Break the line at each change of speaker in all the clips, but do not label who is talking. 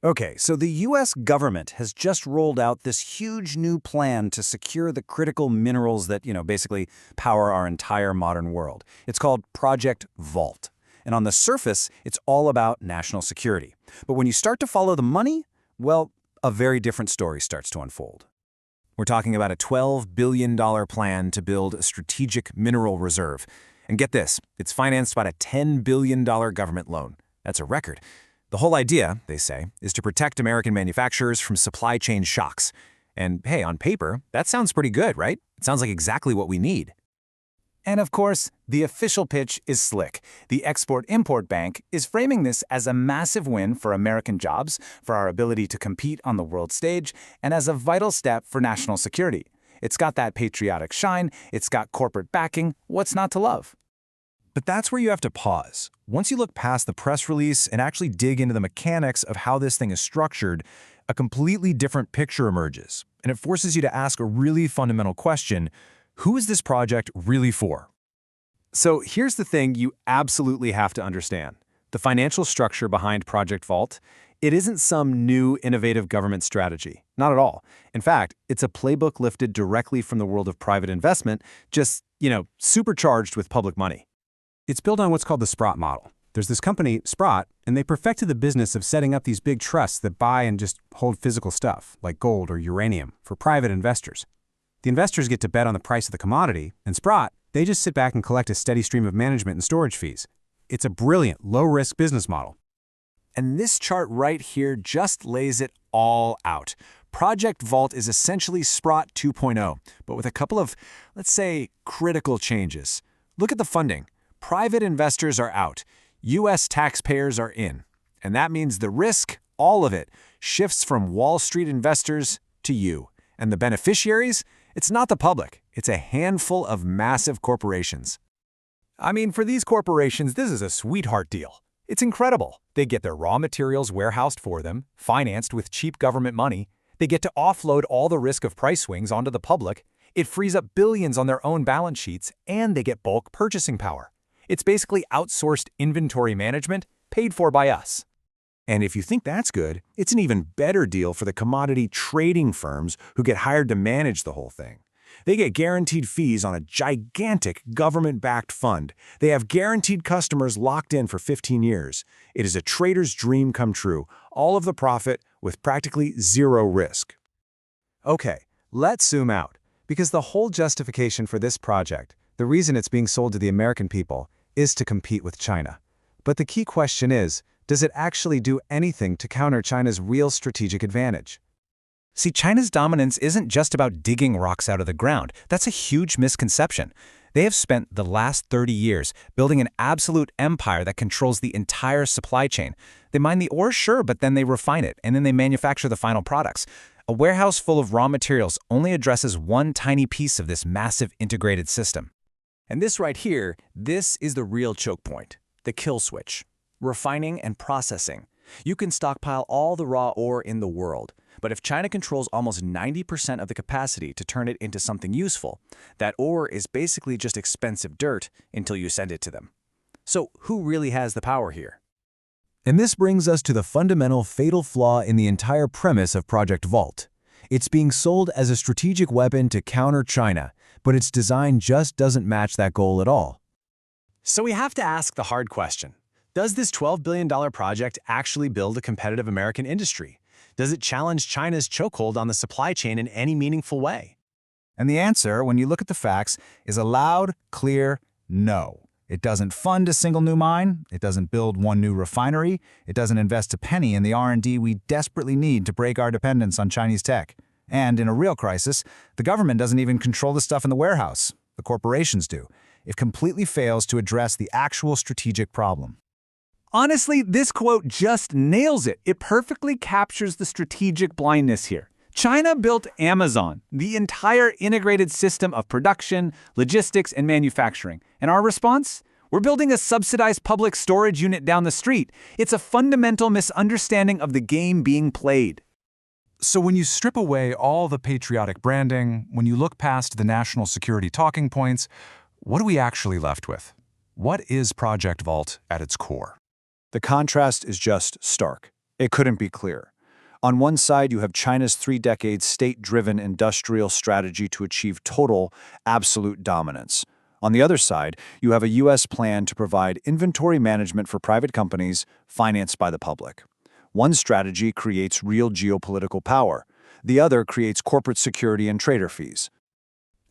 Okay, so the US government has just rolled out this huge new plan to secure the critical minerals that, basically power our entire modern world. It's called Project Vault. And on the surface, it's all about national security. But when you start to follow the money, well, a very different story starts to unfold. We're talking about a $12 billion plan to build a strategic mineral reserve. And get this, it's financed by a $10 billion government loan. That's a record. The whole idea, they say, is to protect American manufacturers from supply chain shocks. And hey, on paper, that sounds pretty good, right? It sounds like exactly what we need. And of course, the official pitch is slick. The Export-Import Bank is framing this as a massive win for American jobs, for our ability to compete on the world stage, and as a vital step for national security. It's got that patriotic shine, it's got corporate backing, what's not to love?
But that's where you have to pause. Once you look past the press release and actually dig into the mechanics of how this thing is structured, a completely different picture emerges. And it forces you to ask a really fundamental question: who is this project really for?
So here's the thing you absolutely have to understand. The financial structure behind Project Vault, it isn't some new innovative government strategy. Not at all. In fact, it's a playbook lifted directly from the world of private investment, just, supercharged with public money.
It's built on what's called the Sprott model. There's this company, Sprott, and they perfected the business of setting up these big trusts that buy and just hold physical stuff, like gold or uranium, for private investors. The investors get to bet on the price of the commodity, and Sprott, they just sit back and collect a steady stream of management and storage fees. It's a brilliant, low-risk business model.
And this chart right here just lays it all out. Project Vault is essentially Sprott 2.0, but with a couple of, let's say, critical changes. Look at the funding. Private investors are out. U.S. taxpayers are in. And that means the risk, all of it, shifts from Wall Street investors to you. And the beneficiaries? It's not the public. It's a handful of massive corporations. I mean, for these corporations, this is a sweetheart deal. It's incredible. They get their raw materials warehoused for them, financed with cheap government money. They get to offload all the risk of price swings onto the public. It frees up billions on their own balance sheets, and they get bulk purchasing power. It's basically outsourced inventory management paid for by us.
And if you think that's good, it's an even better deal for the commodity trading firms who get hired to manage the whole thing. They get guaranteed fees on a gigantic government-backed fund. They have guaranteed customers locked in for 15 years. It is a trader's dream come true, all of the profit with practically zero risk.
Okay, let's zoom out, because the whole justification for this project, the reason it's being sold to the American people, is to compete with China. But the key question is, does it actually do anything to counter China's real strategic advantage?
See, China's dominance isn't just about digging rocks out of the ground. That's a huge misconception. They have spent the last 30 years building an absolute empire that controls the entire supply chain. They mine the ore, sure, but then they refine it, and then they manufacture the final products. A warehouse full of raw materials only addresses one tiny piece of this massive integrated system.
And this right here, this is the real choke point, the kill switch. Refining and processing. You can stockpile all the raw ore in the world, but if China controls almost 90% of the capacity to turn it into something useful, that ore is basically just expensive dirt until you send it to them. So who really has the power here?
And this brings us to the fundamental fatal flaw in the entire premise of Project Vault. It's being sold as a strategic weapon to counter China, but its design just doesn't match that goal at all.
So we have to ask the hard question. Does this $12 billion project actually build a competitive American industry? Does it challenge China's chokehold on the supply chain in any meaningful way?
And the answer, when you look at the facts, is a loud, clear no. It doesn't fund a single new mine. It doesn't build one new refinery. It doesn't invest a penny in the R&D we desperately need to break our dependence on Chinese tech. And in a real crisis, the government doesn't even control the stuff in the warehouse. The corporations do. It completely fails to address the actual strategic problem.
Honestly, this quote just nails it. It perfectly captures the strategic blindness here. China built Amazon, the entire integrated system of production, logistics, and manufacturing. And our response? We're building a subsidized public storage unit down the street. It's a fundamental misunderstanding of the game being played.
So when you strip away all the patriotic branding, when you look past the national security talking points, what are we actually left with? What is Project Vault at its core?
The contrast is just stark. It couldn't be clearer.
On one side, you have China's 3-decade state-driven industrial strategy to achieve total, absolute dominance. On the other side, you have a U.S. plan to provide inventory management for private companies financed by the public. One strategy creates real geopolitical power. The other creates corporate security and trader fees.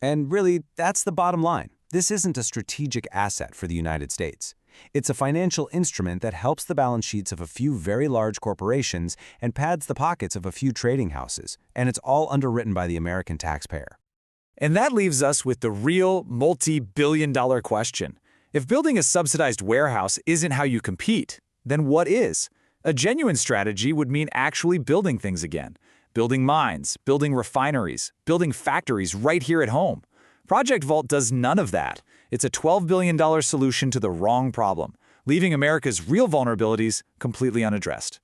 And really, that's the bottom line. This isn't a strategic asset for the United States. It's a financial instrument that helps the balance sheets of a few very large corporations and pads the pockets of a few trading houses, and it's all underwritten by the American taxpayer.
And that leaves us with the real multi-billion-dollar question. If building a subsidized warehouse isn't how you compete, then what is? A genuine strategy would mean actually building things again. Building mines, building refineries, building factories right here at home. Project Vault does none of that. It's a $12 billion solution to the wrong problem, leaving America's real vulnerabilities completely unaddressed.